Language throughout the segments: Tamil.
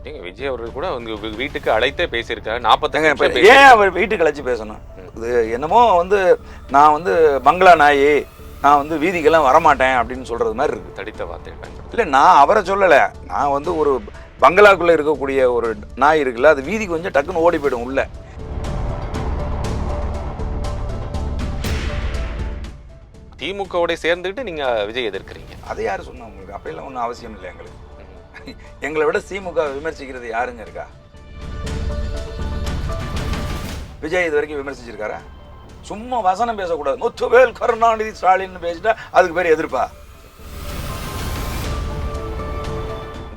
ஏங்க விஜய் அவர்கள் கூட உங்க வீட்டுக்கு அழைத்தே பேசியிருக்காரு. 45 நிமிஷம் ஏன் அவர் வீட்டுக்கு அழைச்சி பேசணும்? இது என்னமோ நான் பங்களா நாயி, நான் வீதிக்கெல்லாம் வரமாட்டேன் அப்படின்னு சொல்றது மாதிரி இருக்கு. தடித்த வார்த்தை இல்லை, நான் அவரை சொல்லலை. நான் ஒரு பங்களாக்குள்ளே இருக்கக்கூடிய ஒரு நாய் இருக்குல்ல, அது வீதிக்கு கொஞ்சம் டக்குன்னு ஓடி போயிடும் உள்ள. திமுகவோட சேர்ந்துட்டு நீங்க விஜய் எதிர்க்கிறீங்க. அதை யாரு சொன்னா உங்களுக்கு? அப்படிலாம் ஒன்றும் அவசியம் இல்லை எங்களுக்கு. எங்களை விட திமுக விமர்சிக்கிறது யாருங்க இருக்கா? விஜய் இது வரைக்கும் விமர்சிச்சிருக்காரா? சும்மா வசனம் பேசக்கூடாது. முத்துவேல் கருணாநிதி ஸ்டாலின் பேசிட்டா அதுக்கு பேர் எதிர்ப்பா?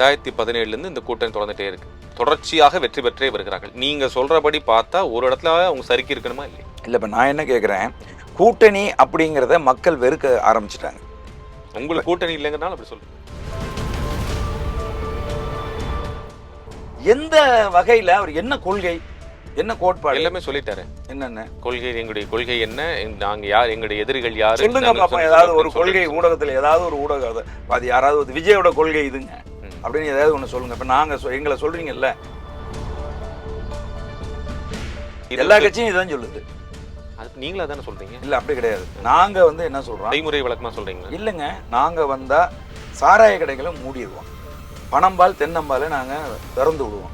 2017 இந்த கூட்டணி தொடர்ந்துட்டே இருக்கு. தொடர்ச்சியாக வெற்றி பெற்றே வருகிறார்கள். நீங்க சொல்றபடி பார்த்தா ஒரு இடத்துல அவங்க சறுக்கி இருக்கணுமா இல்லை? இல்லை, இப்போ நான் என்ன கேட்குறேன், கூட்டணி அப்படிங்கிறத மக்கள் வெறுக்க ஆரம்பிச்சிட்டாங்க. உங்களுக்கு கூட்டணி இல்லைங்கிறனால அப்படி சொல்லுங்க. எந்த வகையில் அவர் என்ன கொள்கை, என்ன கோட்பாடு எல்லாமே சொல்லிட்டாரு. என்னென்ன கொள்கை, எங்களுடைய கொள்கை என்ன, நாங்க யார், எங்களுடைய எதிரிகள் யாரு சொல்லுங்க பாப்பா. ஏதாவது ஒரு கொள்கை ஊடகத்தில், ஏதாவது ஒரு ஊடகம் அது யாராவது விஜயோட கொள்கை இதுங்க அப்படின்னு ஏதாவது ஒன்று சொல்லுங்க. இப்போ நாங்கள் எங்களை சொல்றீங்கல்ல, எல்லா கட்சியும் இதான் சொல்லுது. அது நீங்களா தானே சொல்றீங்க? இல்லை, அப்படி கிடையாது. நாங்கள் என்ன சொல்றோம், செய்முறை விளக்கமா சொல்றீங்க. இல்லைங்க, நாங்கள் வந்தா சாராய கடைகளை மூடிடுவோம். பனம்பால் தென்னம்பாலை நாங்கள் திறந்து விடுவோம்.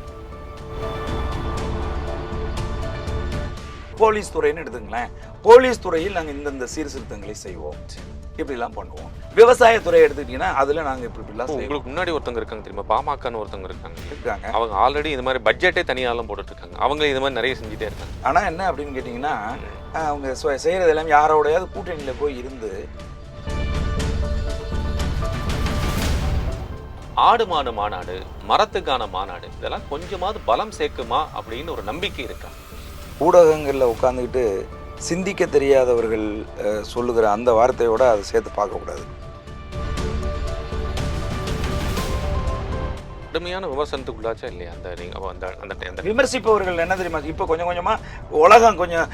போலீஸ் துறைன்னு எடுத்துங்களேன், போலீஸ் துறையில் நாங்கள் இந்தந்த சீர்திருத்தங்களை செய்வோம், இப்படிலாம் பண்ணுவோம். விவசாயத்துறை எடுத்துக்கிட்டீங்கன்னா அதுல நாங்கள் இப்படிலாம் செய்வோம். உங்களுக்கு முன்னாடி ஒருத்தவங்க இருக்காங்க தெரியுமா, பாமகன்னு ஒருத்தவங்க இருக்காங்க. அவங்க ஆல்ரெடி இது மாதிரி பட்ஜெட்டே தனியாலாம் போட்டுட்டு இருக்காங்க. அவங்க இது மாதிரி நிறைய செஞ்சுட்டே இருக்காங்க. ஆனால் என்ன அப்படின்னு கேட்டிங்கன்னா, அவங்க செய்கிறது எல்லாம் யாரோடையாவது கூட்டணியில் போய் இருந்து ஆடு மாடு மாநாடு, மரத்துக்கான மாநாடு, இதெல்லாம் கொஞ்சமாவது பலம் சேர்க்குமா அப்படின்னு ஒரு நம்பிக்கை இருக்கா? ஊடகங்களில் உட்காந்துக்கிட்டு சிந்திக்க தெரியாதவர்கள் சொல்லுகிற அந்த வார்த்தையோட அதை சேர்த்து பார்க்கக்கூடாது. கடுமையான விமர்சனத்துக்குள்ளாச்சா இல்லையா அந்த விமர்சிப்பவர்கள் என்ன தெரியுமா, இப்போ கொஞ்சம் கொஞ்சமாக உலகம் கொஞ்சம்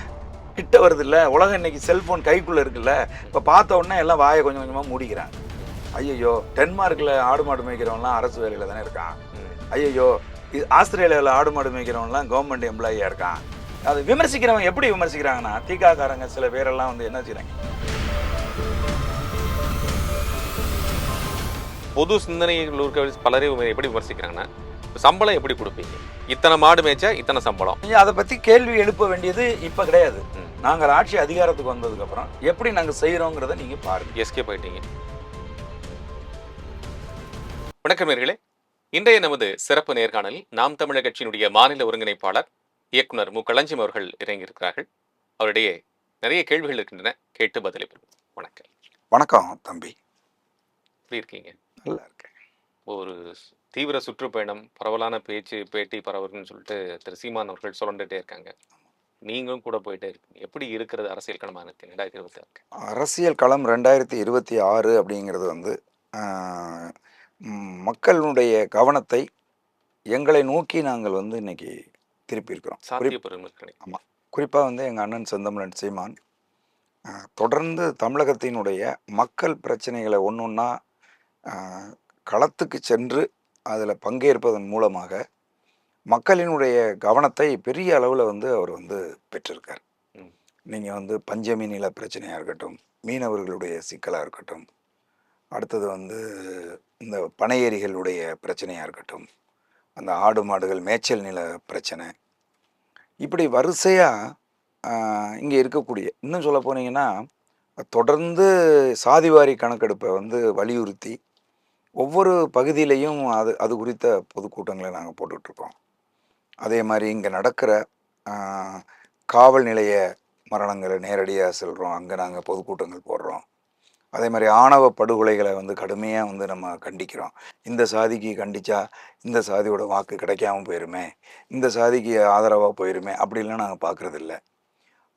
கிட்ட வருது இல்லை, உலகம் இன்னைக்கு செல்ஃபோன் கைக்குள்ளே இருக்குல்ல, இப்போ பார்த்த உடனே எல்லாம் வாயை கொஞ்சம் கொஞ்சமாக மூடிக்கிறாங்க. ஐயோ, டென்மார்க்கில் ஆடு மாடு மேய்க்கிறவன்லாம் அரசு வேலையில் தானே இருக்கான். ஐயோ, ஆஸ்திரேலியாவில் ஆடு மாடு மேய்க்கிறவன்லாம் கவர்மெண்ட் எம்ப்ளாயியாக இருக்கான். அது விமர்சிக்கிறவங்க எப்படி விமர்சிக்கிறாங்கன்னா, தீக்காக்காரங்க சில பேரெல்லாம் என்ன செய்றாங்க, பொது சிந்தனைகள் இருக்க பலரை எப்படி விமர்சிக்கிறாங்கன்னா, சம்பளம் எப்படி கொடுப்பீங்க, இத்தனை மாடு மேய்ச்சா இத்தனை சம்பளம். அதை பற்றி கேள்வி எழுப்ப வேண்டியது இப்போ கிடையாது. நாங்கள் ஆட்சி அதிகாரத்துக்கு வந்ததுக்கு அப்புறம் எப்படி நாங்கள் செய்கிறோங்கிறத நீங்கள் பாருங்க. எஸ்கே போயிட்டீங்க. வணக்கம் நேயர்களே, இன்றைய நமது சிறப்பு நேர்காணலில் நாம் தமிழர் கட்சியினுடைய மாநில ஒருங்கிணைப்பாளர் இயக்குனர் மு. களஞ்சியம் அவர்கள் இறங்கியிருக்கிறார்கள். அவருடைய நிறைய கேள்விகள் இருக்கின்றன, கேட்டு பதிலளிப்போம். வணக்கம். வணக்கம் தம்பி, எப்படி இருக்கீங்க? நல்லா இருக்கேன். ஒரு தீவிர சுற்றுப்பயணம், பரவலான பேட்டி பரவல்னு சொல்லிட்டு திரு சீமான் அவர்கள் சொல்லிட்டே இருக்காங்க. நீங்களும் கூட போயிட்டே இருக்கீங்க. எப்படி இருக்கிறது அரசியல் களம் 2026? அரசியல் களம் 2026 அப்படிங்கிறது மக்களுடைய கவனத்தை எங்களை நோக்கி நாங்கள் இன்னைக்கு திருப்பி இருக்கிறோம். ஆமாம், குறிப்பாக எங்கள் அண்ணன் செந்தமிழன் சீமான் தொடர்ந்து தமிழகத்தினுடைய மக்கள் பிரச்சனைகளை ஒன்றா களத்துக்கு சென்று அதில் பங்கேற்பதன் மூலமாக மக்களினுடைய கவனத்தை பெரிய அளவில் அவர் பெற்றிருக்கார். நீங்கள் பஞ்சமி நில பிரச்சனையாக இருக்கட்டும், மீனவர்களுடைய சிக்கலாக இருக்கட்டும், அடுத்தது இந்த பனையேரிகளுடைய பிரச்சனையாக இருக்கட்டும், அந்த ஆடு மாடுகள் மேய்ச்சல் நில பிரச்சனை, இப்படி வரிசையாக இங்கே இருக்கக்கூடிய, இன்னும் சொல்ல போனீங்கன்னா தொடர்ந்து சாதிவாரி கணக்கெடுப்பை வலியுறுத்தி ஒவ்வொரு பகுதியிலையும் அது குறித்த பொதுக்கூட்டங்களை நாங்கள் போட்டுட்ருக்கோம். அதே மாதிரி இங்கே நடக்கிற காவல் நிலைய மரணங்களை நேரடியாக செல்கிறோம், அங்கே நாங்கள் பொதுக்கூட்டங்கள் போடுறோம். அதே மாதிரி ஆணவ படுகொலைகளை கடுமையாக நம்ம கண்டிக்கிறோம். இந்த சாதிக்கு கண்டித்தா இந்த சாதியோட வாக்கு கிடைக்காம போயிருமே, இந்த சாதிக்கு ஆதரவாக போயிருமே, அப்படிலாம் நாங்கள் பார்க்குறதில்ல.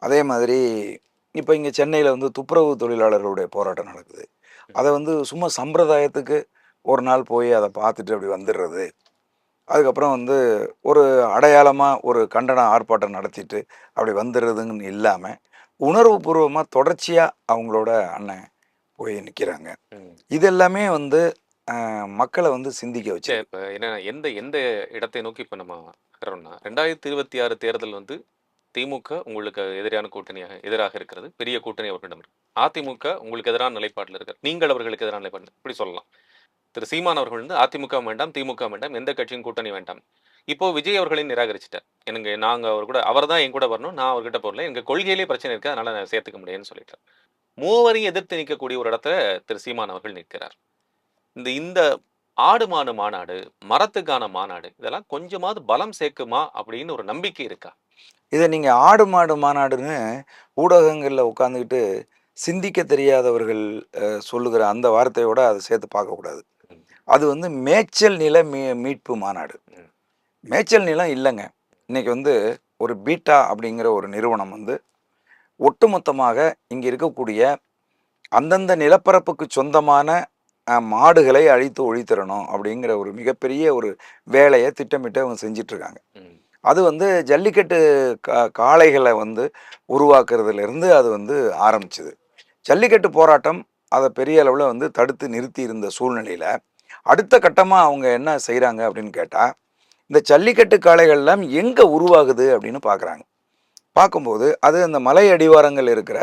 அதே மாதிரி இப்போ இங்கே சென்னையில் துப்புரவு தொழிலாளர்களுடைய போராட்டம் நடக்குது. அதை சும்மா சம்பிரதாயத்துக்கு ஒரு நாள் போய் அதை பார்த்துட்டு அப்படி வந்துடுறது, அதுக்கப்புறம் ஒரு அடையாளமாக ஒரு கண்டன ஆர்ப்பாட்டம் நடத்திட்டு அப்படி வந்துடுறதுன்னு இல்லாமல் உணர்வுபூர்வமாக தொடர்ச்சியாக அவங்களோட அண்ணன் போய் நிற்கிறாங்க. இது எல்லாமே மக்களை வந்து சிந்திக்க இல்ல வச்சது. இப்ப என்ன எந்த எந்த இடத்தை நோக்கி இப்ப நம்ம நகர்றோம்னா, 2026 தேர்தல் வந்து திமுக உங்களுக்கு எதிராக இருக்கிறது. பெரிய கூட்டணி அவர்களிடம் இருக்கு. அதிமுக உங்களுக்கு எதிரான நிலைப்பாட்டில இருக்கார். நீங்கள் அவர்களுக்கு எதிரான நிலைப்பாடு இப்படி சொல்லலாம். திரு சீமான் அவர்கள் வந்து அதிமுக வேண்டாம், திமுக வேண்டாம், எந்த கட்சியும் கூட்டணி வேண்டாம். இப்போ விஜய் அவர்களையும் நிராகரிச்சுட்டார். எனக்கு நாங்க அவர் கூட அவர் தான் என் கூட வரணும். நான் அவர்கிட்ட போறல. எங்க கொள்கையிலேயே பிரச்சனை இருக்கு. அதனால நான் சேர்த்துக்க முடியாதுன்னு சொல்லிட்டார். மூவரையும் எதிர்த்து நிற்கக்கூடிய ஒரு இடத்துல திரு சீமான் அவர்கள் நிற்கிறார். இந்த இந்த ஆடு மாடு மாநாடு, மரத்துக்கான மாநாடு இதெல்லாம் கொஞ்சமாவது பலம் சேர்க்குமா அப்படின்னு ஒரு நம்பிக்கை இருக்கா? இதை நீங்கள் ஆடு மாடு மாநாடுன்னு ஊடகங்களில் உட்காந்துக்கிட்டு சிந்திக்க தெரியாதவர்கள் சொல்லுகிற அந்த வார்த்தையோட அதை சேர்த்து பார்க்கக்கூடாது. ம், அது வந்து மேய்ச்சல் நில மீட்பு மாநாடு. ம், மேய்ச்சல் நிலம் இல்லைங்க. இன்னைக்கு வந்து ஒரு பீட்டா அப்படிங்கிற ஒரு நிறுவனம் வந்து ஒட்டுமொத்தமாக இங்கே இருக்கக்கூடிய அந்தந்த நிலப்பரப்புக்கு சொந்தமான மாடுகளை அழித்து ஒழித்திடணும் அப்படிங்கிற ஒரு மிகப்பெரிய ஒரு வேலையை திட்டமிட்டு அவங்க செஞ்சிட்ருக்காங்க. ம், அது வந்து ஜல்லிக்கட்டு காளைகளை வந்து உருவாக்குறதுலேருந்து அது வந்து ஆரம்பிச்சுது. ஜல்லிக்கட்டு போராட்டம் அதை பெரிய அளவில் வந்து தடுத்து நிறுத்தி இருந்த சூழ்நிலையில் அடுத்த கட்டமாக அவங்க என்ன செய்கிறாங்க அப்படின்னு கேட்டால், இந்த ஜல்லிக்கட்டு காளைகள்லாம் எங்கே உருவாகுது அப்படின்னு பார்க்குறாங்க. பார்க்கும்போது அது அந்த மலை அடிவாரங்கள் இருக்கிற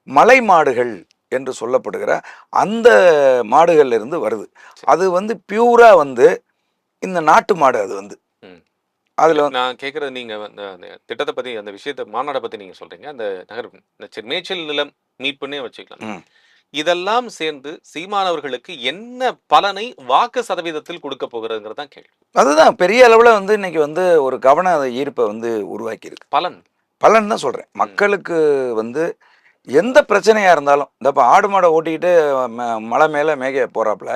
மலை மாடுகள் என்று சொல்லப்படுகிற அந்த மாடுகள்ல இருந்து வருது. அது வந்து பியூரா வந்து இந்த நாட்டு மாடு. அது வந்து ம். அதுல நான் கேட்கறது நீங்க அந்த அந்த திட்டத்தை பத்தி அந்த விஷயத்தை மாநாட பத்தி நீங்க சொல்றீங்க. அந்த நகர் இந்த மேய்ச்சல் நிலம் மீட்புன்னே வச்சுக்கலாம். ம். இதெல்லாம் சேர்ந்து சீமானவர்களுக்கு என்ன பலனை வாக்கு சதவீதத்தில் கொடுக்க போகிறதுங்கிறது தான் கேள்வி. அதுதான் பெரிய அளவில் வந்து இன்னைக்கு வந்து ஒரு கவன ஈர்ப்பை வந்து உருவாக்கி இருக்கு. பலன் பலன் தான் சொல்றேன். மக்களுக்கு வந்து எந்த பிரச்சனையா இருந்தாலும் இந்த இப்போ ஆடு மாடை ஓட்டிக்கிட்டு மலை மேலே மேய போறாப்புல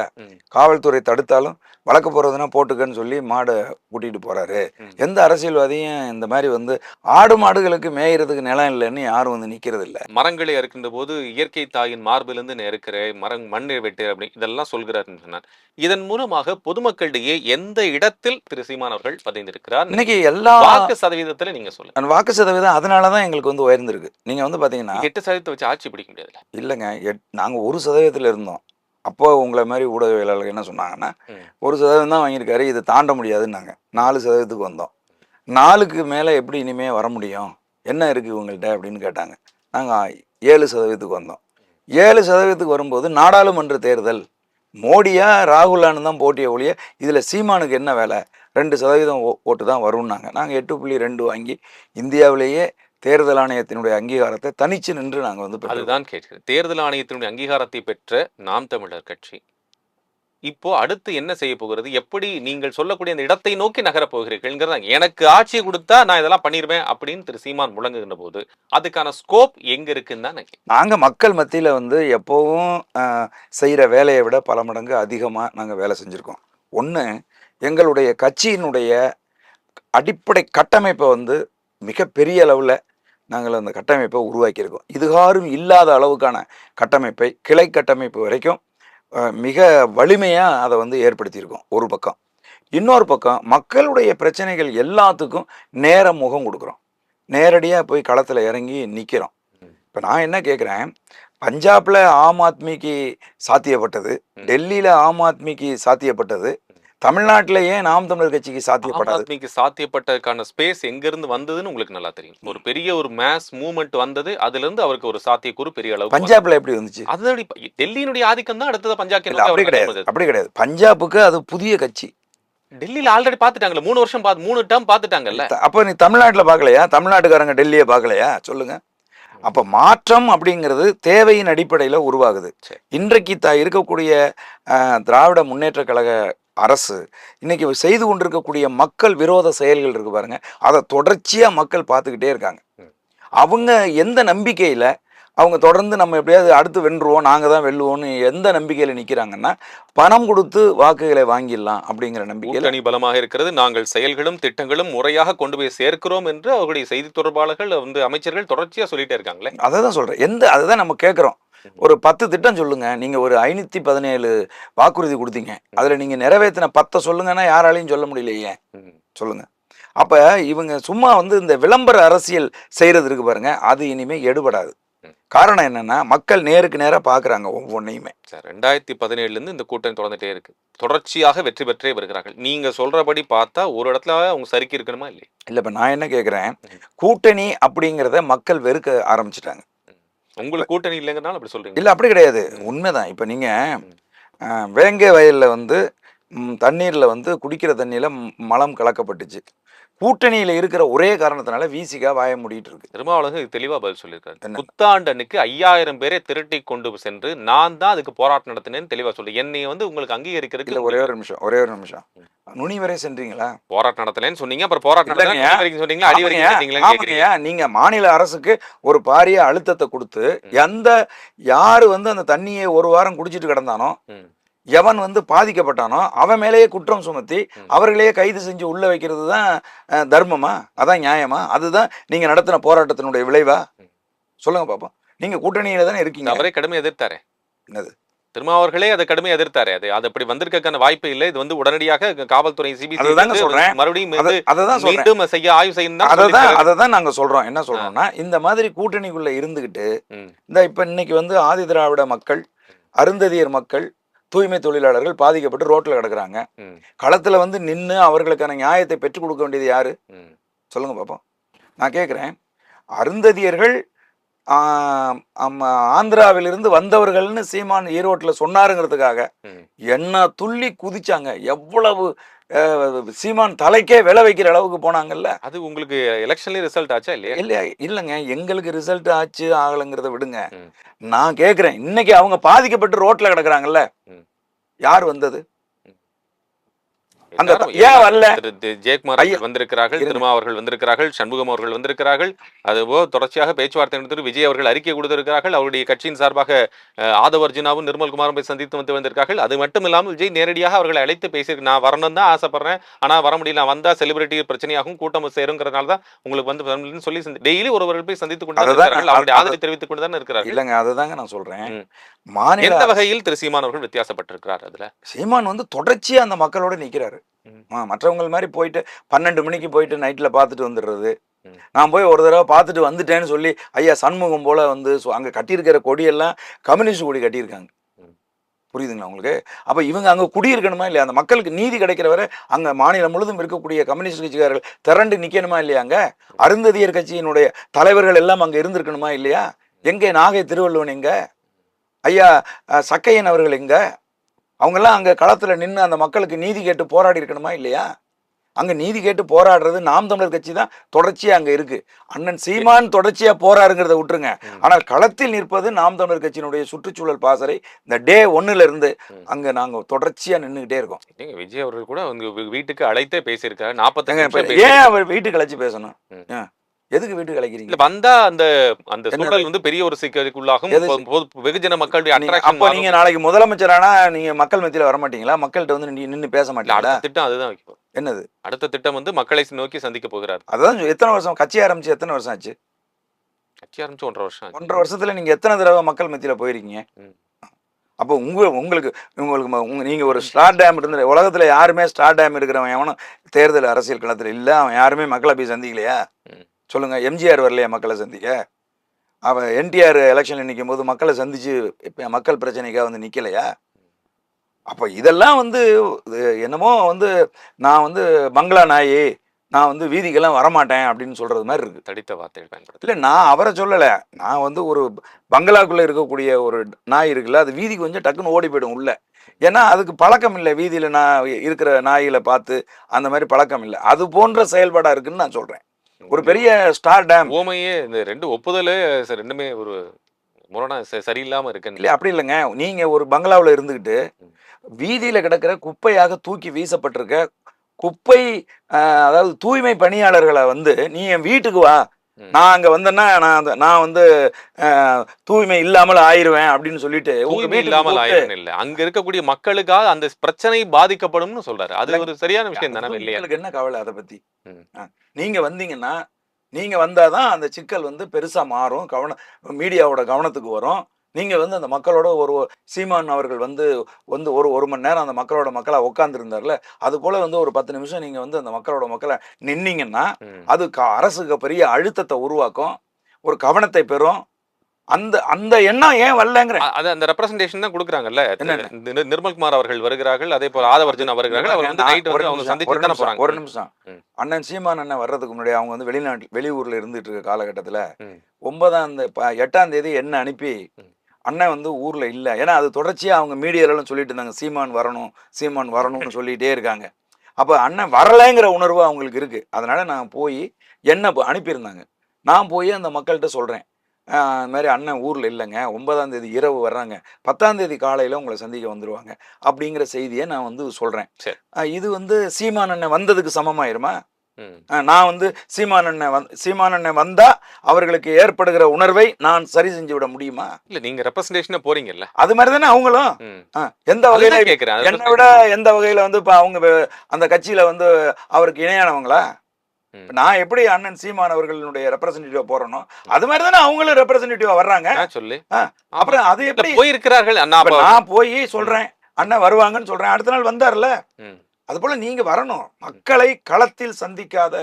காவல்துறை தடுத்தாலும் வழக்கு போடுறதுன்னா போட்டுக்கன்னு சொல்லி மாடை கூட்டிகிட்டு போறாரு. எந்த அரசியல்வாதியும் இந்த மாதிரி வந்து ஆடு மாடுகளுக்கு மேய்கிறதுக்கு நிலம் இல்லைன்னு யாரும் வந்து நிற்கிறது இல்லை. மரங்களை அறுக்கின்ற போது இயற்கை தாயின் மார்பிலிருந்து நெருக்கிற மண்ணை வெட்டு அப்படி இதெல்லாம் சொல்கிறார் சொன்னார். இதன் மூலமாக பொதுமக்களிடையே எந்த இடத்தில் திரு சீமான் அவர்கள் பதிந்திருக்கிறார்? இன்னைக்கு எல்லா வாக்கு சதவீதத்துல நீங்க சொல்லுங்க. அந்த வாக்கு சதவீதம் அதனாலதான் எங்களுக்கு வந்து உயர்ந்திருக்கு. நீங்க வந்து பாத்தீங்கன்னா 8% வச்சு ஆட்சி பிடிக்க முடியாதுல்ல. இல்லைங்க. நாங்க 1% இருந்தோம். அப்போ உங்களை மாதிரி ஊடகவியலாளர்கள் என்ன சொன்னாங்கன்னா, 1% தான் வாங்கியிருக்காரு, இது தாண்ட முடியாதுன்னாங்க. 4%க்கு வந்தோம். 4க்கு மேலே எப்படி இனிமே வர முடியும், என்ன இருக்குது இவங்கள்ட்ட அப்படின்னு கேட்டாங்க. நாங்கள் 7%க்கு வந்தோம். 7%க்கு வரும்போது நாடாளுமன்ற தேர்தல் மோடியா ராகுலான்னு தான் போட்டிய ஒழிய இதில் சீமானுக்கு என்ன வேலை, 2% ஓட்டு தான் வரும்னாங்க. நாங்கள் 8.2 வாங்கி இந்தியாவிலேயே தேர்தல் ஆணையத்தினுடைய அங்கீகாரத்தை தனிச்சு நின்று நாங்கள் வந்து அதுதான் கேட்கிறேன். தேர்தல் ஆணையத்தினுடைய அங்கீகாரத்தை பெற்ற நாம் தமிழர் கட்சி இப்போ அடுத்து என்ன செய்ய போகிறது, எப்படி நீங்கள் சொல்லக்கூடிய அந்த இடத்தை நோக்கி நகரப் போகிறீர்கள்? எனக்கு ஆட்சியை கொடுத்தா நான் இதெல்லாம் பண்ணிடுவேன் அப்படின்னு திரு சீமான் முழங்குகின்ற போது அதுக்கான ஸ்கோப் எங்க இருக்குன்னு தான் நாங்கள் மக்கள் மத்தியில் வந்து எப்போவும் செய்கிற வேலையை விட பல மடங்கு அதிகமாக நாங்கள் வேலை செஞ்சுருக்கோம். ஒன்று, எங்களுடைய கட்சியினுடைய அடிப்படை கட்டமைப்பை வந்து மிகப்பெரிய அளவில் நாங்கள் அந்த கட்டமைப்பை உருவாக்கியிருக்கோம். இதுகாரும் இல்லாத அளவுக்கான கட்டமைப்பை கிளை கட்டமைப்பு வரைக்கும் மிக வலிமையாக அதை வந்து ஏற்படுத்தியிருக்கோம் ஒரு பக்கம். இன்னொரு பக்கம் மக்களுடைய பிரச்சனைகள் எல்லாத்துக்கும் நேர முகம் கொடுக்குறோம். நேரடியாக போய் களத்தில் இறங்கி நிற்கிறோம். இப்போ நான் என்ன கேட்குறேன், பஞ்சாபில் ஆம் ஆத்மிக்கு சாத்தியப்பட்டது, டெல்லியில் ஆம் ஆத்மிக்கு சாத்தியப்பட்டது, தமிழ்நாட்டில் ஏன் நாம் தமிழர் கட்சிக்கு சாத்தியப்படாது? சாத்தியப்பட்டதுக்கான ஸ்பேஸ் எங்க இருந்து வந்ததுன்னு உங்களுக்கு நல்லா தெரியும். ஒரு பெரிய ஒரு மாஸ் மூவ்மெண்ட் வந்தது, அதுல இருந்து அவருக்கு ஒரு சாத்தியக்கூறு பெரிய அளவு. பஞ்சாப்ல எப்படி வந்துச்சு? அது டெல்லியினுடைய ஆதிக்கம் தான் அடுத்தது பஞ்சாப். அப்படி கிடையாது, அப்படி கிடையாது. பஞ்சாபுக்கு அது புதிய கட்சி. டெல்லியில ஆல்ரெடி பாத்துட்டாங்கல்ல, 3 வருஷம் 3 டேர்ம் பாத்துட்டாங்கல்ல. அப்ப நீ தமிழ்நாட்டில் பார்க்கலையா? தமிழ்நாட்டுக்காரங்க டெல்லியை பார்க்கலையா? சொல்லுங்க. அப்ப மாற்றம் அப்படிங்கிறது தேவையின் அடிப்படையில் உருவாகுது. இன்றைக்கு இருக்கக்கூடிய திராவிட முன்னேற்ற கழக அரசு இன்னைக்கு செய்து கொண்டிருக்கக்கூடிய மக்கள் விரோத செயல்கள் இருக்கு பாருங்க, அதை தொடர்ச்சியா மக்கள் பார்த்துக்கிட்டே இருக்காங்க. அவங்க எந்த நம்பிக்கையில அவங்க தொடர்ந்து நம்ம எப்படியாவது அடுத்து வென்றுவோம், நாங்கள் தான் வெல்லுவோம்னு எந்த நம்பிக்கையில் நிற்கிறாங்கன்னா, பணம் கொடுத்து வாக்குகளை வாங்கிடலாம் அப்படிங்கிற நம்பிக்கையில் கூட்டணி பலமாக இருக்கிறது, நாங்கள் செயல்களும் திட்டங்களும் முறையாக கொண்டு போய் சேர்க்கிறோம் என்று அவர்களுடைய செய்தி தொடர்பாளர்கள் அமைச்சர்கள் தொடர்ச்சியாக சொல்லிட்டே இருக்காங்களே. அதை தான் சொல்கிறேன். அதுதான் நம்ம கேட்குறோம். ஒரு 10 திட்டம் சொல்லுங்க, நீங்கள் ஒரு 517 வாக்குறுதி கொடுத்தீங்க, அதில் நீங்கள் நிறைவேற்றின 10 சொல்லுங்கன்னா யாராலையும் சொல்ல முடியலையே. சொல்லுங்க. அப்போ இவங்க சும்மா வந்து இந்த விளம்பர அரசியல் செய்கிறது இருக்கு பாருங்க, அது இனிமேல் எடுபடாது. காரணம் என்னன்னா, மக்கள் நேருக்கு நேரா பார்க்குறாங்க ஒவ்வொன்னையுமே. சார் 2017லேருந்து இந்த கூட்டணி தொடர்ந்துட்டே இருக்கு. தொடர்ச்சியாக வெற்றி பெற்றே வருகிறார்கள். நீங்க சொல்றபடி பார்த்தா ஒரு இடத்துல அவங்க சறுக்கி இருக்கணுமா இல்லையா? இல்ல இப்ப நான் என்ன கேட்கிறேன், ம். கூட்டணி அப்படிங்கிறத மக்கள் வெறுக்க ஆரம்பிச்சுட்டாங்க. ம். உங்களுக்கு கூட்டணி இல்லைங்கிறனால அப்படி சொல்றீங்க. இல்ல அப்படி கிடையாது. ம். உண்மைதான். இப்ப நீங்க ம். வேங்கை வயல்ல வந்து தண்ணீர்ல வந்து குடிக்கிற தண்ணீல மலம் கலக்கப்பட்டுச்சு. கூட்டணியில இருக்கிற ஒரே காரணத்தினால விசிகா வாய மூடிட்டு இருக்கு. திருமாவளவன் இதுக்கு தெளிவா பதில் சொல்லியிருக்காரு. என்ன? புத்தாண்டு அன்னைக்கு 5000 பேரை திரட்டி கொண்டு சென்று நான் தான் அதுக்கு போராட்டம் நடத்தினேன்னு தெளிவா சொல்லு. என்னைய வந்து உங்களுக்கு இல்ல அங்கீகரிக்கிறதுக்கு ஒரே முடியல. ஒரு நிமிஷம், ஒரே ஒரு நிமிஷம். ம். நுனி வரை சென்றீங்களா? போராட்டம் நடத்தலைன்னு சொன்னீங்க. அப்புறம் போராட்டம் நடத்தினா இல்லைங்கய்யா. நுனி வரைக்கும் சொன்னீங்களா? அடி வரைக்கும் ஆமாங்கய்யா, கேட்டீங்களான்னு கேட்கிறீங்க. ஆமாங்கய்யா. நீங்க மாநில அரசுக்கு ஒரு பாரிய அழுத்தத்த குடுத்து, ம். எந்த யாரு வந்து அந்த தண்ணிய ஒரு வாரம் குடிச்சிட்டு கிடந்தானோ, ம். எவன் வந்து பாதிக்கப்பட்டானோ, அவன் மேலேயே குற்றம் சுமத்தி, ம். அவர்களையே கைது செஞ்சு உள்ள வைக்கிறது தான் தர்மமா? அதான் நியாயமா? அதுதான் நீங்க நடத்தின போராட்டத்தினுடைய விளைவா? ம். சொல்லுங்க பாப்போம். நீங்க கூட்டணியில தானே இருக்கீங்க. அவரே கடுமையா எதிர்த்தாரே. என்னது? திருமாவர்களே அதை கடுமையா எதிர்த்தாரு. அது அப்படி வந்திருக்கக்கான வாய்ப்பு இல்லை. இது வந்து உடனடியாக காவல்துறை சிபிசிஐடி அதுதாங்க வந்து சொல்றேன். மறுபடியும் வந்து அததான் சொல்றேன். மீண்டும் செய்ய ஆய்வு செய்யணும் தான் சொல்லியிருக்காரு. அததான் நாங்க சொல்றோம். என்ன ஆ. சொல்றோம்னா, இந்த மாதிரி கூட்டணிக்குள்ள இருந்துகிட்டு, ம். இப்ப இன்னைக்கு வந்து ஆதி திராவிட மக்கள், அருந்ததியர் மக்கள், தூய்மை தொழிலாளர்கள் பாதிக்கப்பட்டு ரோட்ல கிடக்குறாங்க. ம். களத்துல வந்து நின்னு அவர்களுக்கான நியாயத்தை பெற்றுக் கொடுக்க வேண்டியது யாரு? ம். சொல்லுங்க பாப்போம். நான் கேட்கிறேன். அருந்ததியர்கள் ஆந்திராவிலிருந்து வந்தவர்கள்னு சீமான் ஈரோட்டுல சொன்னாருங்கிறதுக்காக ம். என்ன துள்ளி குதிச்சாங்க. எவ்வளவு சீமான் தலைக்கே விலை வைக்கிற அளவுக்கு போனாங்கல்ல. அது உங்களுக்கு எலெக்ஷன்லயே ரிசல்ட் ஆச்சா இல்லையா? இல்ல இல்லங்க, எங்களுக்கு ரிசல்ட் ஆச்சு ஆகலைங்கிறத விடுங்க. ம். நான் கேட்கிறேன், இன்னைக்கு அவங்க பாதிக்கப்பட்டு ரோட்ல கிடக்குறாங்கல்ல, ம். யார் வந்தது? அந்த எல்லாரும் ஏன் வரல? ஜெயக்குமார் ஐயா, அவர்கள் வந்திருக்கிறார்கள், இருங்க. திருமா அவர்கள் வந்திருக்கிறார்கள், சண்முகம் அவர்கள் வந்திருக்கிறார்கள். அதுபோக தொடர்ச்சியாக பேச்சுவார்த்தை நடத்தி விஜய் அவர்கள் அறிக்கை கொடுத்திருக்கிறார்கள். அவருடைய கட்சியின் சார்பாக ஆதவ அர்ஜுனாவும் நிர்மல்குமாரும் போய் சந்தித்து வந்திருக்கார்கள். அது மட்டும் இல்லாமல் விஜய் நேரடியாக அவர்களை அழைத்து பேசியிருக்கு. நான் வரணும் தான் ஆசைப்படுறேன், ஆனா வர முடியல. நான் வந்தா செலிபிரிட்டி பிரச்சனையாகும், கூட்டம் சேருங்கிறதுனால தான் உங்களுக்கு வந்து சொல்லி டெய்லி ஒருவர்கள் போய் சந்தித்துக் கொண்டு தான் இருக்கிறார்கள். அவருடைய ஆதரவை தெரிவித்துக் கொண்டு தான் இருக்கிறார்கள். இல்லங்க, அதுதாங்க நான் சொல்றேன். ம். மாநில எந்த வகையில் திரு சீமான் அவர்கள் வித்தியாசப்பட்டிருக்கிறார் அதுல? சீமான் வந்து தொடர்ச்சியா அந்த மக்களோட நிக்கிறாரு. ம். மற்றவங்க மாதிரி போயிட்டு 12 மணிக்கு போயிட்டு நைட்ல பார்த்துட்டு வந்துடுறது. ம். நான் போய் ஒரு தடவை பார்த்துட்டு வந்துட்டேன்னு சொல்லி ஐயா சண்முகம் போல வந்து அங்க கட்டியிருக்கிற கொடியெல்லாம் கம்யூனிஸ்ட் கொடி கட்டியிருக்காங்க. ம். புரியுதுங்களா உங்களுக்கு? அப்ப இவங்க அங்க குடியிருக்கணுமா இல்லையா? அந்த மக்களுக்கு நீதி கிடைக்கிற வரை அங்க மாநிலம் முழுதும் இருக்கக்கூடிய கம்யூனிஸ்ட் கட்சிக்காரர்கள் திரண்டு நிக்கணுமா இல்லையாங்க? அருந்ததியர் கட்சியினுடைய தலைவர்கள் எல்லாம் அங்க இருந்திருக்கணுமா இல்லையா? எங்க நாகை திருவள்ளுவன் எங்க? ஐயா சக்கையன் அவர்கள் எங்க? அவங்கெல்லாம் அங்க களத்துல நின்று அந்த மக்களுக்கு நீதி கேட்டு போராடி இருக்கணுமா இல்லையா? அங்க நீதி கேட்டு போராடுறது நாம் தமிழர் கட்சி தான் தொடர்ச்சியா அங்க இருக்கு. அண்ணன் சீமான் தொடர்ச்சியா போராடுங்கிறத விட்டுருங்க. ம். ஆனால் களத்தில் நிற்பது நாம் தமிழர் கட்சியினுடைய சுற்றுச்சூழல் பாசறை இந்த டே 1ல இருந்து ம். அங்க நாங்க தொடர்ச்சியா நின்றுகிட்டே இருக்கோம். ஏங்க விஜய் அவர்கள் கூட உங்க வீட்டுக்கு அழைத்தே பேசியிருக்காரு. ஏங்க, 45 இப்ப நிமிஷம் ஏன் அவர் வீட்டுக்கு அழைச்சு பேசணும்? ம். எதுக்கு வீட்டுக்கு இல்ல அழைக்கிறீங்க? வந்தா அந்த அந்த என்ன? சூழல் வந்து பெரிய ஒரு சிக்கலுக்குள்ளாகும். எது வெகுஜன மக்களுடைய நீங்க அட்ராக்ஷன் அப்ப நீங்க நாளைக்கு முதலமைச்சரானா நீங்க மக்கள் மத்தியில வர மாட்டீங்களா? மக்கள்கிட்ட வந்து நின்னு பேச மாட்டீங்களா? அடுத்த திட்டம் அதுதான் வைக்கும். என்னது? அடுத்த திட்டம் வந்து மக்களை நோக்கி சந்திக்க போகிறார். அதான் எத்தனை வருஷம் கட்சி ஆரம்பிச்சு எத்தனை வருஷம் ஆச்சு? கட்சி ஆரம்பிச்சு 1.5 வருஷம் ஆச்சு. 1.5 வருஷத்துல நீங்க எத்தனை தடவை மக்கள் மத்தியில போயிருக்கீங்க? ம். அப்போ உங்களுக்கு நீங்க ஒரு ஸ்டார் டேம் இருந்து உலகத்துல யாருமே ஸ்டார் டேம் இருக்கிறவன் எவனும் தேர்தல் அரசியல் களத்துல இல்ல. அவன் யாருமே மக்களை போய் சந்திக்கலையா? ம். சொல்லுங்க. எம்ஜிஆர் வரலையா மக்களை சந்திக்க? அவன் என்டிஆர் எலெக்ஷன்ல நிற்கும் போது மக்களை சந்திச்சு இப்ப மக்கள் பிரச்சனைக்காக வந்து நிக்கலையா? அப்ப இதெல்லாம் வந்து என்னமோ வந்து நான் வந்து பங்களா நாயி, நான் வந்து வீதிக்கெல்லாம் வரமாட்டேன் அப்படின்னு சொல்றது மாதிரி இருக்கு. தடித்த வார்த்தைகள் பயன்படுத்த. இல்ல நான் அவரை சொல்லல. நான் வந்து ஒரு பங்களாக்குள்ள இருக்கக்கூடிய ஒரு நாய் இருக்குல்ல, அது வீதிக்கு கொஞ்சம் டக்குன்னு ஓடி போயிடும் உள்ள. ஏன்னா அதுக்கு பழக்கம் இல்லை. வீதியில நான் இருக்கிற நாய்களை பார்த்து அந்த மாதிரி பழக்கம் இல்லை. அது போன்ற செயல்பாடா இருக்குன்னு நான் சொல்றேன். ஒரு பெரிய ஸ்டார் டேம். ஓமையே இந்த 2 ஒப்புதலே ரெண்டுமே ஒரு முரணா சரியில்லாம இருக்குன்னு. இல்ல அப்படி இல்லைங்க. நீங்க ஒரு பங்களாவில் இருந்துகிட்டு வீதியில கிடக்கிற குப்பையாக தூக்கி வீசப்பட்டிருக்க குப்பை அதாவது தூய்மை பணியாளர்களை வந்து நீ என் வீட்டுக்கு வா, நான் அங்க வந்தேன்னா நான் வந்து தூய்மை இல்லாமல் ஆயிருவேன் அப்படின்னு சொல்லிட்டு தூய்மை இல்லாமல் ஆயிரம் இல்ல, அங்க இருக்கக்கூடிய மக்களுக்காக அந்த பிரச்சனை பாதிக்கப்படும்னு சொல்றாரு. அது ஒரு சரியான விஷயம் தானே இல்லையா? உங்களுக்கு என்ன கவலை அதை பத்தி? ம். நீங்க வந்தீங்கன்னா நீங்க வந்தாதான் அந்த சிக்கல் வந்து பெருசா மாறும், மீடியாவோட கவனத்துக்கு வரும். நீங்க வந்து அந்த மக்களோட ஒரு சீமான் அவர்கள் வந்து வந்து ஒரு மணி நேரம் அந்த மக்களா உட்கார்ந்துருந்தார்ல, அது போல வந்து ஒரு 10 நிமிஷம் நீங்க வந்து அந்த மக்களா நின்னீங்கன்னா அது அரசுக்கு பெரிய அழுத்தத்தை உருவாக்கும், ஒரு கவனத்தை பெறும். அந்த அந்த எண்ணம் ஏன் வரலங்கிறேன். அது அந்த ரெப்ரசன்டேஷன் தான் குடுக்குறாங்கல்ல. என்னென்ன நிர்மல்குமார் அவர்கள் வருகிறார்கள். அதேபோல ஆதவர்ஜுன் இங்க வருகிறார்கள். அவர் பாருங்க, வந்து நைட் ஒரு வந்து அவங்க நிமிஷம் ஒரு சந்திச்சுட்டு தானே நிமிஷம் போறாங்க. ஒரு நிமிஷம். ம். அண்ணன் சீமான் அண்ணன் வர்றதுக்கு முன்னாடி அவங்க வந்து வெளியூர்ல இருந்துட்டு இருக்க காலகட்டத்துல ம். 8ஆம் தேதி என்ன அனுப்பி ம். அண்ணன் வந்து ஊர்ல இல்ல. ஏன்னா அது தொடர்ச்சியா அவங்க மீடியாலாம் சொல்லிட்டு இருந்தாங்க, சீமான் வரணும் சீமான் வரணும்னு சொல்லிட்டே இருக்காங்க. அப்ப அண்ணன் வரலைங்கிற உணர்வு அவங்களுக்கு இருக்கு. அதனால நான் போய் என்ன அனுப்பியிருந்தாங்க. நான் போய் அந்த மக்கள்கிட்ட சொல்றேன், இந்த மாதிரி அண்ணன் ஊர்ல இல்லைங்க, 9ஆம் தேதி இரவு வர்றாங்க, 10ஆம் தேதி காலையில உங்களை சந்திக்க வந்துருவாங்க அப்படிங்கிற செய்தியை நான் வந்து சொல்றேன். சரி. இது வந்து சீமான் அண்ணன் வந்ததுக்கு சமமாயிருமா? ம். நான் வந்து சீமான் அண்ணன் வந்தா அவர்களுக்கு ஏற்படுகிற உணர்வை நான் சரி செஞ்சு விட முடியுமா? இல்ல நீங்க ரெப்ரசன்டேஷனா போறீங்கல்ல. அது மாதிரி தானே அவங்களும். ம். எந்த வகையில அதுதான் கேட்கிறேன். என்னை விட எந்த வகையில வந்து இப்ப அவங்க அந்த கட்சியில வந்து அவருக்கு இணையானவங்களா? ம். நான் எப்படி அண்ணன் சீமான் அவர்களுடைய ரெப்ரசன்டேட்டிவா போறனோ அது மாதிரி தானே அவங்களும் ரெப்ரசன்டேட்டிவா வர்றாங்க. சொல்லு. அப்புறம் அது எப்படி போயிருக்கிறார்கள்? நான் போய் சொல்றேன் அண்ணன் வருவாங்கன்னு சொல்றேன், அடுத்த நாள் வந்தார்ல. ம். அது போல நீங்க வரணும். மக்களை களத்தில் சந்திக்காத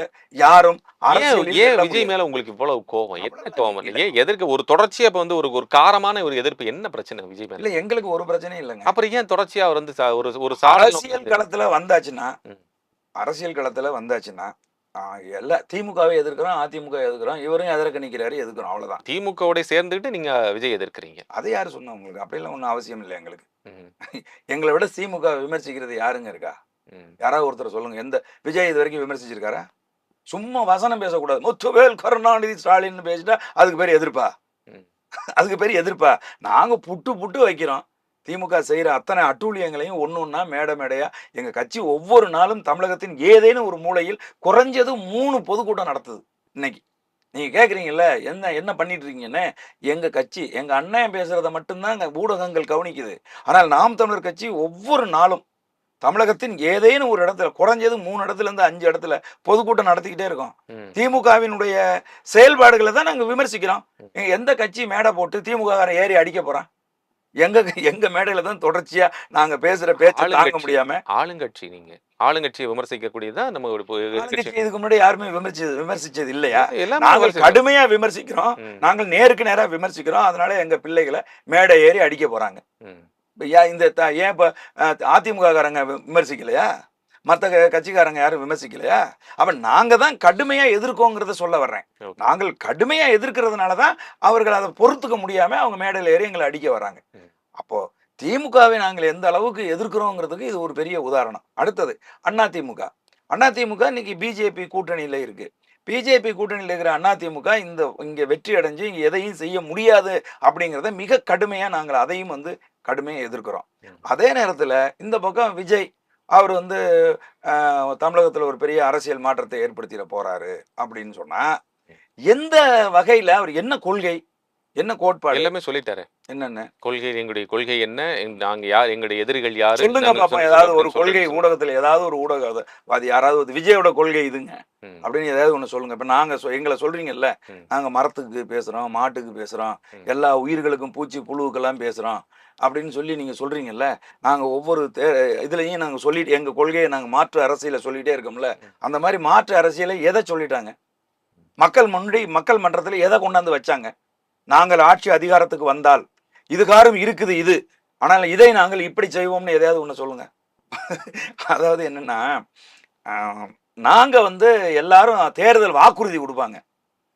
யாரும் அரசியலில் ஏன் வெல்ல விஜய் முடியாது. மேல உங்களுக்கு இவ்வளவு கோபம்? என்ன அவ்வளவுதான் கோபம்? இல்ல. ஏன் எதற்கு ஒரு தொடர்ச்சியா இப்ப வந்து ஒரு காரமான ஒரு எதிர்ப்பு என்ன பிரச்சனை விஜய் மேல? இல்ல எங்களுக்கு ஒரு பிரச்சனையும் இல்லைங்க. அப்புறம் ஏன் தொடர்ச்சியா அவர் வந்து ஒரு சாடல் அரசியல் களத்துல வந்தாச்சுன்னா ம். அரசியல் களத்துல வந்தாச்சுன்னா எல்லா திமுகவை எதிர்க்கிறோம், அதிமுக எதிர்க்கிறோம், இவரும் எதிர்க்க நிக்கிறாரு, எதிர்க்கிறோம், அவ்வளவுதான். திமுகவோட சேர்ந்துட்டு நீங்க விஜய் எதிர்க்கிறீங்க. அது யாரு சொன்னா உங்களுக்கு? அப்படியெல்லாம் ஒன்றும் அவசியம் இல்லை எங்களுக்கு. ம். எங்களை விட திமுக விமர்சிக்கிறது யாருங்க இருக்கா? ம். யாராவது ஒருத்தர் சொல்லுங்க. எந்த விஜய் இது வரைக்கும் விமர்சிச்சிருக்காரா? சும்மா வசனம் பேசக்கூடாது. முத்துவேல் கருணாநிதி ஸ்டாலின் பேசிட்டா அதுக்கு பேர் எதிர்ப்பா? ம். அதுக்கு பேர் எதிர்ப்பா? நாங்க புட்டு புட்டு வைக்கிறோம். திமுக செய்யற அத்தனை அட்டூழியங்களையும் ஒண்ணா மேடை மேடையா எங்க கட்சி ஒவ்வொரு நாளும் தமிழகத்தின் ஏதேனும் ஒரு மூலையில் குறைஞ்சது 3 பொதுக்கூட்டம் நடத்துது. இன்னைக்கு நீங்க கேக்குறீங்கல்ல என்ன என்ன பண்ணிட்டு இருக்கீங்கன்னு. எங்க கட்சி எங்க அண்ணன் பேசுறத மட்டும்தான் ஊடகங்கள் கவனிக்குது. ஆனால் நாம் தமிழர் கட்சி ஒவ்வொரு நாளும் தமிழகத்தின் ஏதேனும் ஒரு இடத்துல குறைஞ்சது 3 இடத்துல இருந்து 5 இடத்துல பொதுக்கூட்டம் நடத்திக்கிட்டே இருக்கோம். திமுகவினுடைய செயல்பாடுகளை தான் நாங்க விமர்சிக்கிறோம். எந்த கட்சி மேடை போட்டு திமுக ஏறி அடிக்க போறான்? எங்க எங்க மேடையில தான் தொடர்ச்சியா நாங்க பேசுற பேச்சை தாங்க முடியாம ஆளுங்கட்சி நீங்க ஆளுங்கட்சியை விமர்சிக்கக்கூடியதான் நம்ம ஒரு ஆளுங்கட்சி இதுக்கு முன்னாடி யாருமே விமர்சிச்சது இல்லையா? எல்லாமே நாங்கள் கடுமையா விமர்சிக்கிறோம். நாங்கள் நேருக்கு நேரா விமர்சிக்கிறோம். அதனால எங்க பிள்ளைகளை மேடை ஏறி அடிக்க போறாங்க. ஏன் இப்ப அதிமுக காரங்க விமர்சிக்கலையா? மற்ற கட்சிக்காரங்க யாரும் விமர்சிக்கலையா? அப்ப நாங்க தான் கடுமையா எதிர்க்கோங்கிறத சொல்ல வர்றேன். நாங்கள் கடுமையா எதிர்க்கிறதுனால தான் அவர்கள் அதை பொறுத்துக்க முடியாம அவங்க மேடையில் ஏறி எங்களை அடிக்க வர்றாங்க. அப்போ திமுகவை நாங்கள் எந்த அளவுக்கு எதிர்க்கிறோங்கிறதுக்கு இது ஒரு பெரிய உதாரணம். அடுத்தது அதிமுக. அதிமுக இன்னைக்கு பிஜேபி கூட்டணியில இருக்கு. பிஜேபி கூட்டணியில் இருக்கிற அதிமுக இங்க வெற்றி அடைஞ்சு இங்க எதையும் செய்ய முடியாது அப்படிங்கிறத மிக கடுமையா நாங்கள் அதையும் வந்து கடுமையா எதிர்க்கிறோம். அதே நேரத்துல இந்த பக்கம் விஜய் அவர் வந்து தமிழகத்துல ஒரு பெரிய அரசியல் மாற்றத்தை ஏற்படுத்திட போறாரு அப்படின்னு சொன்னா எந்த வகையில அவர் என்ன கொள்கை என்ன கோட்பாடு எல்லாமே சொல்லிட்டாரு. என்னென்ன கொள்கை, எங்களுடைய கொள்கை என்ன, நாங்க யார், எங்களுடைய எதிரிகள் யாரு சொல்லுங்க பாப்போம். ஏதாவது ஒரு கொள்கை ஊடகத்துல ஏதாவது ஒரு ஊடகவாதி யாராவது விஜயோட கொள்கை இதுங்க அப்படின்னு ஏதாவது ஒண்ணு சொல்லுங்க. இப்ப நாங்க எங்களை சொல்றீங்கல்ல, நாங்க மரத்துக்கு பேசுறோம், மாட்டுக்கு பேசுறோம், எல்லா உயிர்களுக்கும் பூச்சி புழுவுக்கெல்லாம் பேசுறோம் அப்படின்னு சொல்லி நீங்க சொல்றீங்கல்ல. நாங்க ஒவ்வொரு இதுலயும் நாங்க சொல்லிட்டு எங்க கொள்கையை நாங்க மாற்று அரசியலை சொல்லிட்டே இருக்கோம்ல. அந்த மாதிரி மாற்று அரசியலை எதை சொல்லிட்டாங்க? மக்கள் மன்றத்துல எதை கொண்டாந்து வச்சாங்க? நாங்கள் ஆட்சி அதிகாரத்துக்கு வந்தால் இதுகாரும் இருக்குது இது, ஆனால் இதை நாங்கள் இப்படி செய்வோம்னு எதையாவது ஒண்ணு சொல்லுங்க. அதாவது என்னன்னா, நாங்க வந்து எல்லாரும் தேர்தல் வாக்குறுதி கொடுப்பாங்க.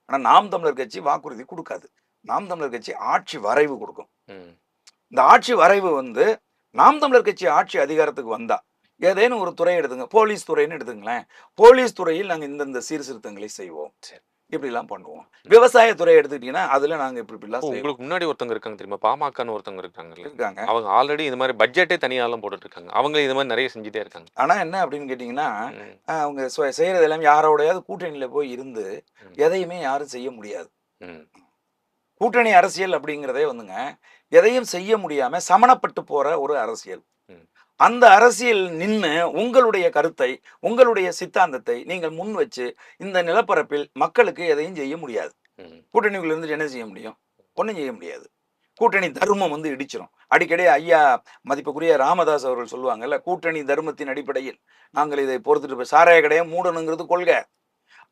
ஆனா நாம் தமிழர் கட்சி வாக்குறுதி கொடுக்காது. நாம் தமிழர் கட்சி ஆட்சி வரைவு கொடுக்கும். இந்த ஆட்சி வரைவு வந்து நாம் தமிழர் கட்சி ஆட்சி அதிகாரத்துக்கு வந்தா ஏதேனும் ஒரு துறை எடுத்துங்க, போலீஸ் துறைன்னு எடுத்துங்களேன். போலீஸ் துறையில் நாங்க இந்த சீர்திருத்தங்களை செய்வோம், இப்படி எல்லாம் பண்ணுவோம். விவசாயத்துறை எடுத்துக்கிட்டீங்கன்னா அதுல நாங்க இப்படிலாம் உங்களுக்கு முன்னாடி ஒருத்தவங்க இருக்காங்க தெரியுமா, பாமகன்னு ஒருத்தவங்க இருக்காங்க. அவங்க ஆல்ரெடி இது மாதிரி பட்ஜெட்டே தனியாலாம் போட்டுட்டு இருக்காங்க. அவங்க இது மாதிரி நிறைய செஞ்சுட்டே இருக்காங்க. ஆனா என்ன அப்படின்னு கேட்டீங்கன்னா, அவங்க செய்யறது எல்லாம் யாரோடையாவது கூட்டணியில போய் இருந்து எதையுமே யாரும் செய்ய முடியாது. கூட்டணி அரசியல் அப்படிங்கிறதே வந்துங்க எதையும் செய்ய முடியாம சமணப்பட்டு போற ஒரு அரசியல். அந்த அரசியல் நின்று உங்களுடைய கருத்தை, உங்களுடைய சித்தாந்தத்தை நீங்கள் முன் வச்சு இந்த நிலப்பரப்பில் மக்களுக்கு எதையும் செய்ய முடியாது. கூட்டணிக்குள்ள இருந்து என்ன செய்ய முடியும்? ஒன்றும் செய்ய முடியாது. கூட்டணி தர்மம் வந்து இடிச்சிடும். அடிக்கடி ஐயா மதிப்புக்குரிய ராமதாஸ் அவர்கள் சொல்லுவாங்கல்ல, கூட்டணி தர்மத்தின் அடிப்படையில் நாங்கள் இதை பொறுத்துட்டு சாராய கடையை மூடணுங்கிறது கொள்கை.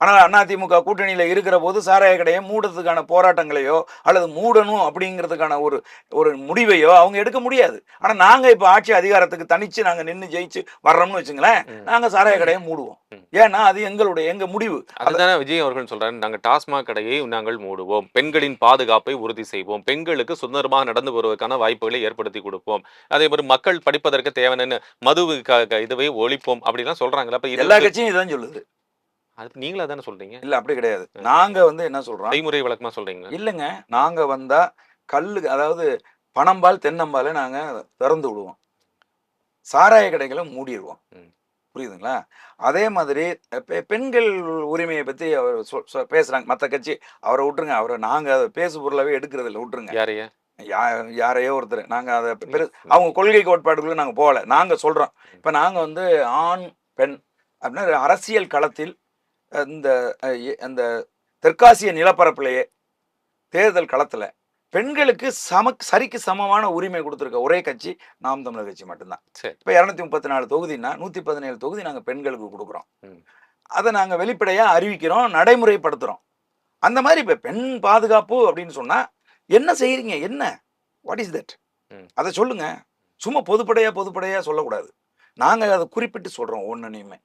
ஆனால் அதிமுக கூட்டணியில் இருக்கிற போது சாராய கடையை மூடுறதுக்கான போராட்டங்களையோ அல்லது மூடணும் அப்படிங்கிறதுக்கான ஒரு ஒரு முடிவையோ அவங்க எடுக்க முடியாது. ஆனால் நாங்கள் இப்போ ஆட்சி அதிகாரத்துக்கு தனிச்சு நாங்கள் நின்று ஜெயிச்சு வர்றோம்னு வச்சுங்களேன், நாங்கள் சாராய கடையை மூடுவோம். ஏன்னா அது எங்க முடிவு. அதுதானே விஜய் அவர்கள் சொல்றாரு, நாங்கள் டாஸ்மாக் கடையை நாங்கள் மூடுவோம், பெண்களின் பாதுகாப்பை உறுதி செய்வோம், பெண்களுக்கு சுதந்திரமாக நடந்து வருவதற்கான வாய்ப்புகளை ஏற்படுத்தி கொடுப்போம், அதே மாதிரி மக்கள் படிப்பதற்கு தேவையான மது இதுவே ஒழிப்போம் அப்படிலாம் சொல்றாங்களா? அப்ப எல்லா கட்சியும் இதான் சொல்லுது. அது நீங்களா தானே சொல்றீங்க? இல்ல அப்படி கிடையாது. நாங்க வந்து என்ன சொல்றோம், செய்முறை விளக்கமா சொல்றீங்க? இல்லைங்க, நாங்க வந்தா கல்லு, அதாவது பனம்பால் தென்னம்பாலை நாங்க திறந்து விடுவோம், சாராய கடைகளை மூடிடுவோம். புரியுதுங்களா? அதே மாதிரி பெண்கள் உரிமையை பத்தி அவர் பேசுறாங்க. மற்ற கட்சி அவரை விட்டுருங்க, அவரை நாங்க அதை பேசு பொருளாவே எடுக்கிறது இல்லை, விட்டுருங்க. யாரையா? யாரையோ ஒருத்தர். நாங்க அதை அவங்க கொள்கை கோட்பாடுகளும் நாங்க போகல. நாங்க சொல்றோம், இப்ப நாங்க வந்து ஆண் பெண் அப்படின்னா அரசியல் களத்தில் இந்த அந்த தெற்காசிய நிலப்பரப்புலையே தேர்தல் களத்துல பெண்களுக்கு சரிக்கு சமமான உரிமை கொடுத்துருக்க ஒரே கட்சி நாம் தமிழர் கட்சி மட்டும்தான். இப்ப 234 தொகுதினா 117 தொகுதி நாங்க பெண்களுக்கு கொடுக்குறோம். அதை நாங்க வெளிப்படையா அறிவிக்கிறோம், நடைமுறைப்படுத்துறோம். அந்த மாதிரி இப்ப பெண் பாதுகாப்பு அப்படின்னு சொன்னா என்ன செய்யறீங்க, என்ன வாட் இஸ் தட், அதை சொல்லுங்க. சும்மா பொதுப்படையா சொல்லக்கூடாது. நாங்க அதை குறிப்பிட்டு சொல்றோம் ஒன்னுனையுமே.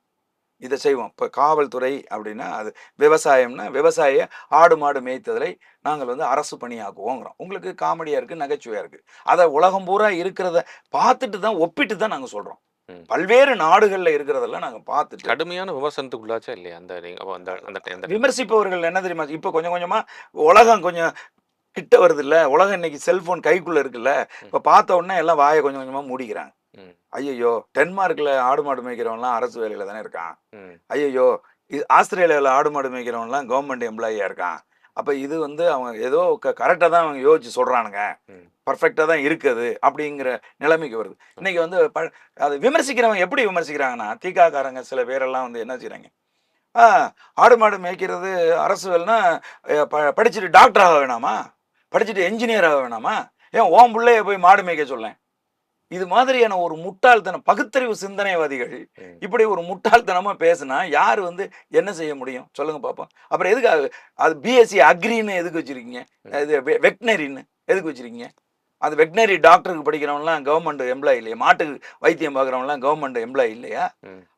இதை செய்வோம். இப்போ காவல்துறை அப்படின்னா அது விவசாயம்னா விவசாய ஆடு மாடு மேய்த்ததை நாங்கள் வந்து அரசு பணியாக்குவோங்கிறோம். உங்களுக்கு காமெடியாக இருக்குது, நகைச்சுவையாக இருக்குது. அதை உலகம் பூரா இருக்கிறத பார்த்துட்டு தான் ஒப்பிட்டு தான் நாங்கள் சொல்கிறோம். பல்வேறு நாடுகளில் இருக்கிறதெல்லாம் நாங்கள் பார்த்துட்டு கடுமையான விமர்சனத்துக்குள்ளாச்சா இல்லையா? அந்த விமர்சிப்பவர்கள் என்ன தெரியுமா, இப்போ கொஞ்சம் கொஞ்சமாக உலகம் கொஞ்சம் கிட்ட வருது இல்லை, உலகம் இன்னைக்கு செல்ஃபோன் கைக்குள்ளே இருக்குல்ல, இப்போ பார்த்த உடனே எல்லாம் வாயை கொஞ்சம் கொஞ்சமாக மூடிக்கிறாங்க. ஐயோ, டென்மார்க்ல ஆடு மாடு மேய்க்கிறவன்லாம் அரசு வேலையில தானே இருக்கான். ஐயோ, ஆஸ்திரேலியாவில் ஆடு மாடு மேய்க்கிறவன்லாம் கவர்மெண்ட் எம்ப்ளாயியா இருக்கான். அப்ப இது வந்து அவங்க ஏதோ கரெக்டா தான் அவங்க யோசிச்சு சொல்றானுங்க, பர்ஃபெக்டா தான் இருக்குது அப்படிங்கிற நிலைமைக்கு வருது. இன்னைக்கு வந்து அது விமர்சிக்கிறவங்க எப்படி விமர்சிக்கிறாங்கன்னா, தீக்காக்காரங்க சில பேரெல்லாம் வந்து என்ன செய்யறாங்க, ஆடு மாடு மேய்க்கிறது அரசு வேலைன்னா படிச்சுட்டு டாக்டர் ஆக வேணாமா, படிச்சுட்டு என்ஜினியர் ஆக வேணாமா, ஏன் ஓம் பிள்ளைய போய் மாடு மேய்க்க சொல்லேன். இது மாதிரியான ஒரு முட்டாள்தனம், பகுத்தறிவு சிந்தனைவாதிகள் இப்படி ஒரு முட்டாள்தனமா பேசினா யாரு வந்து என்ன செய்ய முடியும் சொல்லுங்க பாப்போம். அப்புறம் எதுக்கு அது பிஎஸ்சி அக்ரின்னு எதுக்கு வச்சிருக்கீங்க, இது வெட்னரின்னு எதுக்கு வச்சிருக்கீங்க? அது வெட்னரி டாக்டருக்கு படிக்கிறவங்கலாம் கவர்மெண்ட் எம்ப்ளாயி இல்லையா? மாட்டுக்கு வைத்தியம் பார்க்குறவங்கலாம் கவர்மெண்ட் எம்ப்ளாயி இல்லையா?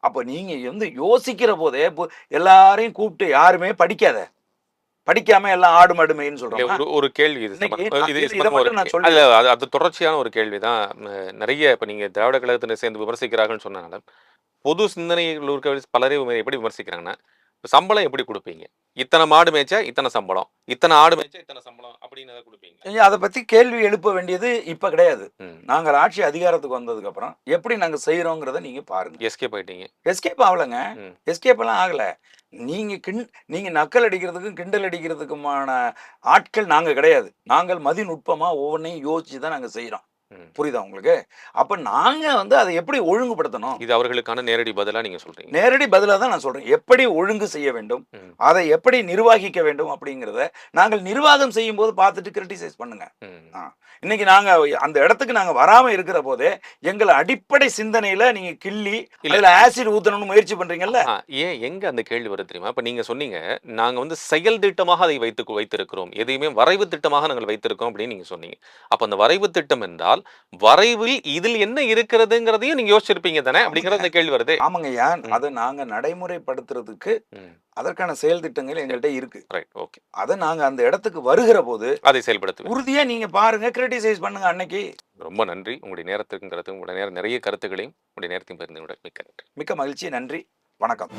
அப்போ நீங்க வந்து யோசிக்கிற போதே எல்லாரையும் கூப்பிட்டு யாருமே படிக்காம எல்லாம் ஆடு மாடு மேய்ன்னு சொல்றாங்க. ஒரு கேள்வி, அது தொடர்ச்சியான ஒரு கேள்விதான். நிறைய இப்ப நீங்க திராவிட கழகத்தினை சேர்ந்து விமர்சிக்கிறாங்கன்னு சொன்னால பொது சிந்தனைகள் இருக்க பலரே எப்படி விமர்சிக்கிறாங்கன்னா, சம்பளம் எப்படி கொடுப்பீங்க, இத்தனை மாடு மேய்ச்சா இத்தனை சம்பளம், இத்தனை ஆடு மேய்ச்சா இத்தனை சம்பளம் அப்படின்னு கொடுப்பீங்க? அதை பத்தி கேள்வி எழுப்ப வேண்டியது இப்ப கிடையாது. நாங்கள் ஆட்சி அதிகாரத்துக்கு வந்ததுக்கு அப்புறம் எப்படி நாங்க செய்யறோங்கிறத நீங்க பாருங்க. எஸ்கேப் ஆயிட்டீங்க? எஸ்கேப் ஆகலைங்க, எஸ்கேப் எல்லாம் ஆகல. நீங்க நக்கல் அடிக்கிறதுக்கும் கிண்டல் அடிக்கிறதுக்குமான ஆட்கள் நாங்க கிடையாது. நாங்கள் மதிநுட்பமா ஒவ்வொன்றையும் யோசிச்சு தான் நாங்க செய்யறோம். புரியுதா உங்களுக்கு? அப்ப நாங்க வந்து அதை எப்படி ஒழுங்குபடுத்தணும், இது அவர்களுக்கான நேரடி பதிலா நீங்க சொல்றீங்க? நேரடி பதிலா தான் நான் சொல்றேன். எப்படி ஒழுங்கு செய்ய வேண்டும், அதை எப்படி நிர்வகிக்க வேண்டும் அப்படிங்கிறத நாங்கள் நிர்வாகம் செய்யும் போது பார்த்துட்டு கிரிட்டிசைஸ் பண்ணுங்க. இன்னைக்கு நாங்க அந்த இடத்துக்கு நாங்க வராம இருக்கிற போதே எங்களை அடிப்படை சிந்தனையில நீங்க கிள்ளி அதுல ஆசிட் ஊத்தணும்னு முயற்சி பண்றீங்கல்ல. ஏன் எங்க அந்த கேள்வி வருது தெரியுமா? இப்ப நீங்க சொன்னீங்க, நாங்க வந்து செயல் திட்டமாக அதை வைத்திருக்கிறோம், எதையுமே வரைவு திட்டமாக நாங்கள் வைத்திருக்கோம் அப்படின்னு நீங்க சொன்னீங்க. அப்ப அந்த வரைவு திட்டம் என்றால் வரைவில் இதில் என்ன இருக்கிறதுங்கிறதையும் நீங்க யோசிச்சிருப்பீங்க தானே அப்படிங்கிற அந்த கேள்வி வருது. ஆமாங்கய்யா, அதை நாங்க நடைமுறைப்படுத்துறதுக்கு அதற்கான செயல் திட்டங்கள் எங்கள்கிட்ட இருக்கு. அதை நாங்க அந்த இடத்துக்கு வருகிற போது அதை செயல்படுத்த உறுதியா நீங்க பாருங்க, கிரிட்டிசைஸ் பண்ணுங்க அன்னைக்கு. ரொம்ப நன்றி உங்களுடைய நேரத்துக்குங்கிறது, உங்களுடைய நேரம் நிறைய கருத்துக்களையும் உங்களுடைய நேரத்தையும் பகிர்ந்து மிக்க நன்றி. மிக்க மகிழ்ச்சி, நன்றி, வணக்கம்.